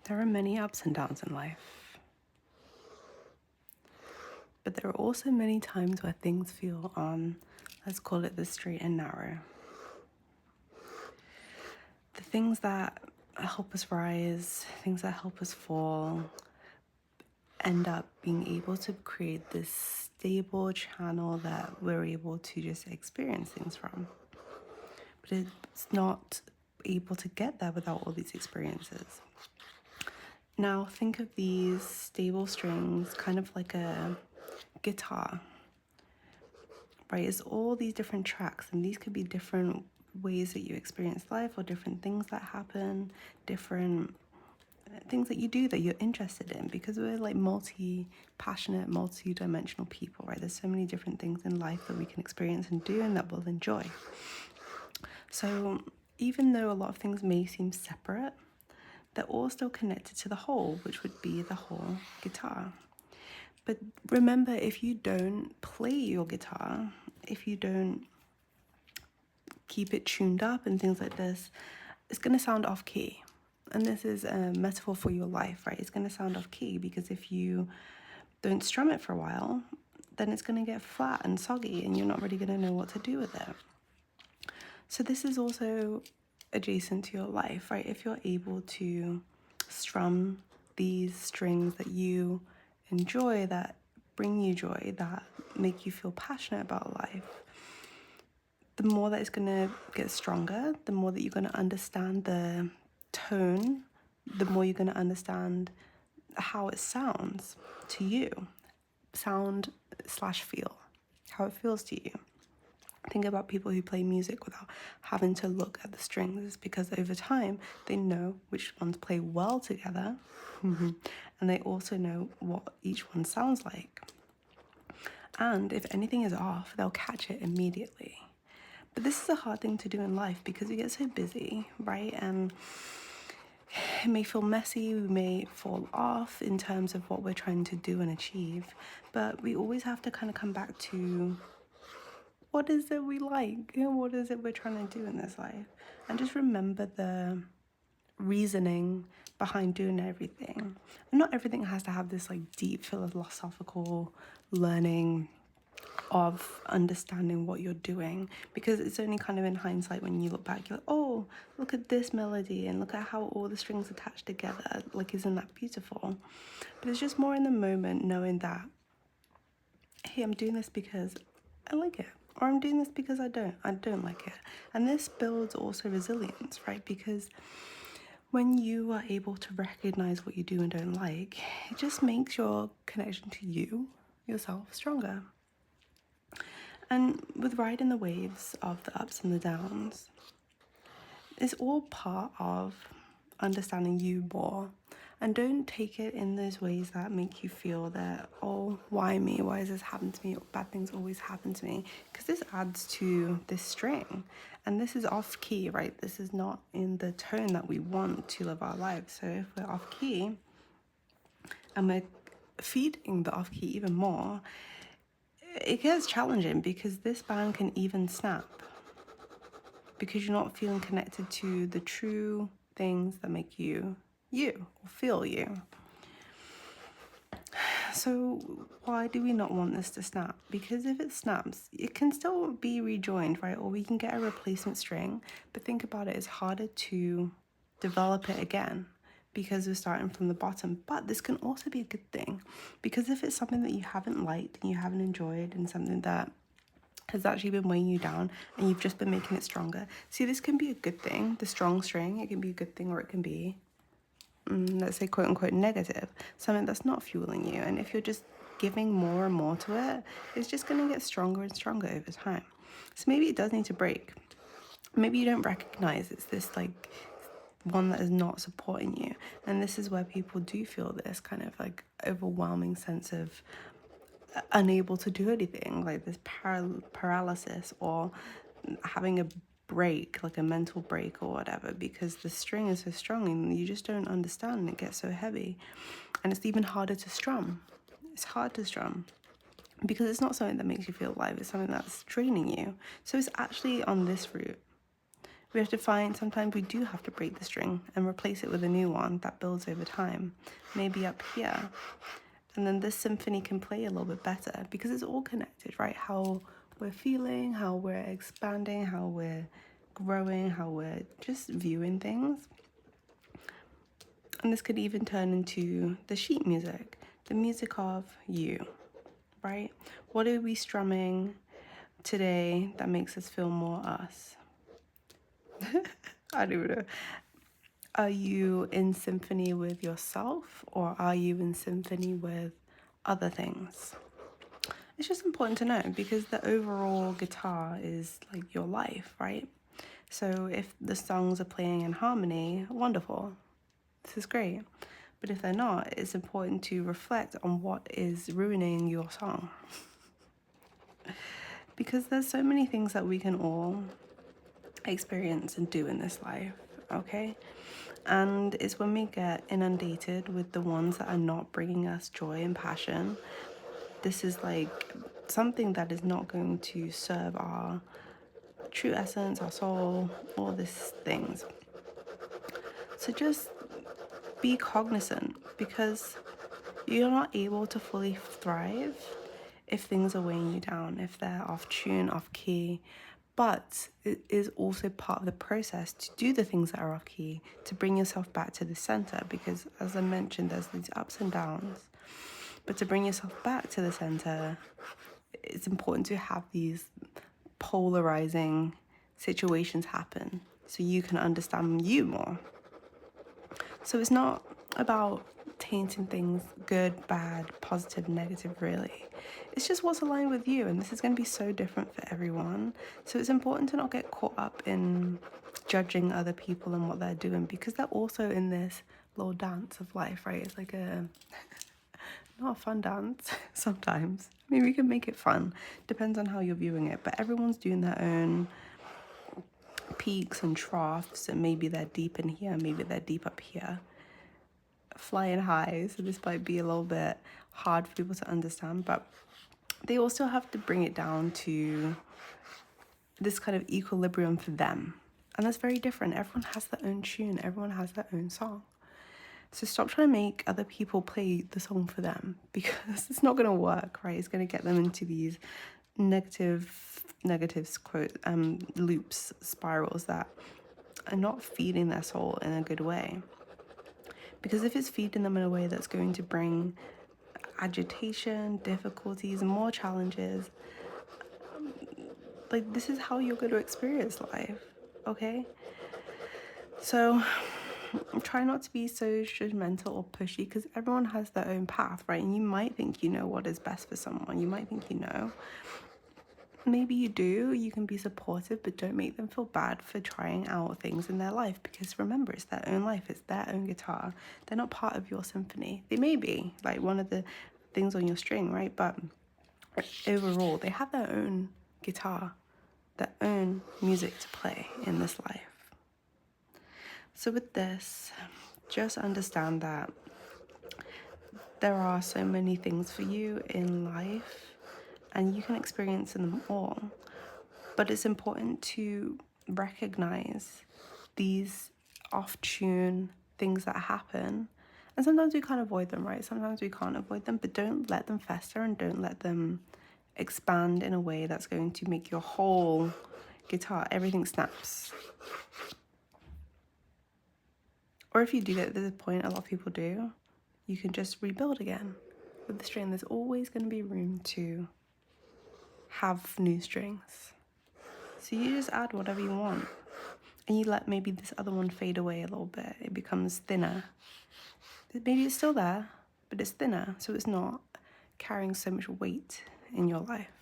There are many ups and downs in life, but there are also many times where things feel on, let's call it the straight and narrow. The things that help us rise, things that help us fall, end up being able to create this stable channel that we're able to just experience things from. But it's not able to get there without all these experiences. Now think of these stable strings kind of like a guitar, right? It's all these different tracks, and these could be different ways that you experience life, or different things that happen, different things that you do that you're interested in, because we're like multi-passionate, multi-dimensional people, right? There's so many different things in life that we can experience and do and that we'll enjoy. So even though a lot of things may seem separate, they're all still connected to the whole, which would be the whole guitar. But remember, if you don't play your guitar, if you don't keep it tuned up and things like this, it's going to sound off key. And this is a metaphor for your life, right? It's going to sound off key because if you don't strum it for a while, then it's going to get flat and soggy and you're not really going to know what to do with it. So this is also adjacent to your life, right? If you're able to strum these strings that you enjoy, that bring you joy, that make you feel passionate about life, the more that it's going to get stronger, the more that you're going to understand the tone, the more you're going to understand how it sounds to you. Sound/feel, how it feels to you. Think about people who play music without having to look at the strings, because over time they know which ones play well together, and they also know what each one sounds like. And if anything is off, they'll catch it immediately. But this is a hard thing to do in life because we get so busy, right? And it may feel messy, we may fall off in terms of what we're trying to do and achieve, but we always have to kind of come back to what is it we like? What is it we're trying to do in this life? And just remember the reasoning behind doing everything. And not everything has to have this like deep philosophical learning of understanding what you're doing, because it's only kind of in hindsight when you look back, you're like, oh, look at this melody and look at how all the strings attach together. Like, isn't that beautiful? But it's just more in the moment, knowing that, hey, I'm doing this because I like it, or I'm doing this because I don't like it. And this builds also resilience, right? Because when you are able to recognize what you do and don't like, it just makes your connection to yourself, stronger. And with riding the waves of the ups and the downs, it's all part of understanding you more. And don't take it in those ways that make you feel that, oh, why me? Why has this happened to me? Bad things always happen to me. Because this adds to this string. And this is off key, right? This is not in the tone that we want to live our lives. So if we're off key and we're feeding the off key even more, it gets challenging because this band can even snap because you're not feeling connected to the true things that make you you or feel you. So why do we not want this to snap? Because if it snaps, it can still be rejoined, right? Or we can get a replacement string, but think about it, it's harder to develop it again because we're starting from the bottom. But this can also be a good thing, because if it's something that you haven't liked and you haven't enjoyed and something that has actually been weighing you down and you've just been making it stronger. See, this can be a good thing. The strong string, it can be a good thing, or it can be, let's say, quote unquote, negative, something that's not fueling you. And if you're just giving more and more to it, it's just going to get stronger and stronger over time. So maybe it does need to break. Maybe you don't recognize it's this like one that is not supporting you. And this is where people do feel this kind of like overwhelming sense of unable to do anything, like this paralysis, or having a break, like a mental break or whatever, because the string is so strong and you just don't understand, and it gets so heavy. And it's even harder to strum. It's hard to strum because it's not something that makes you feel alive, it's something that's draining you. So it's actually on this route, We have to find, sometimes we do have to break the string and replace it with a new one that builds over time, maybe up here. And then this symphony can play a little bit better because it's all connected, right? How we're feeling, how we're expanding, how we're growing, how we're just viewing things. And this could even turn into the sheet music, the music of you, right? What are we strumming today that makes us feel more us? I don't even know. Are you in symphony with yourself, or are you in symphony with other things? It's just important to know, because the overall guitar is like your life, right? So if the songs are playing in harmony, wonderful. This is great. But if they're not, it's important to reflect on what is ruining your song. Because there's so many things that we can all experience and do in this life, okay? And it's when we get inundated with the ones that are not bringing us joy and passion. This is like something that is not going to serve our true essence, our soul, all these things. So just be cognizant, because you're not able to fully thrive if things are weighing you down, if they're off tune, off key. But it is also part of the process to do the things that are off key, to bring yourself back to the center, because as I mentioned, there's these ups and downs. But to bring yourself back to the center, it's important to have these polarizing situations happen so you can understand you more. So it's not about tainting things good, bad, positive, negative, really. It's just what's aligned with you, and this is going to be so different for everyone. So it's important to not get caught up in judging other people and what they're doing, because they're also in this little dance of life, right? It's like a not a fun dance sometimes. I mean, we can make it fun. Depends on how you're viewing it, but everyone's doing their own peaks and troughs, and maybe they're deep in here, maybe they're deep up here, flying high. So this might be a little bit hard for people to understand, but they also have to bring it down to this kind of equilibrium for them, and that's very different. Everyone has their own tune, everyone has their own song. So stop trying to make other people play the song for them, because it's not going to work, right? It's going to get them into these negatives, quote, loops, spirals that are not feeding their soul in a good way. Because if it's feeding them in a way that's going to bring agitation, difficulties, more challenges, like, this is how you're going to experience life, okay? So try not to be so judgmental or pushy, because everyone has their own path, right? And you might think you know what is best for someone. You might think you know. Maybe you do. You can be supportive, but don't make them feel bad for trying out things in their life, because remember, it's their own life. It's their own guitar. They're not part of your symphony. They may be, like, one of the things on your string, right? But overall, they have their own guitar, their own music to play in this life. So with this, just understand that there are so many things for you in life, and you can experience them all. But it's important to recognize these off-tune things that happen. And sometimes we can't avoid them, right? Sometimes we can't avoid them, but don't let them fester, and don't let them expand in a way that's going to make your whole guitar, everything snaps. Or if you do get to this point, a lot of people do, you can just rebuild again with the string. There's always going to be room to have new strings. So you just add whatever you want, and you let maybe this other one fade away a little bit. It becomes thinner. Maybe it's still there, but it's thinner, so it's not carrying so much weight in your life.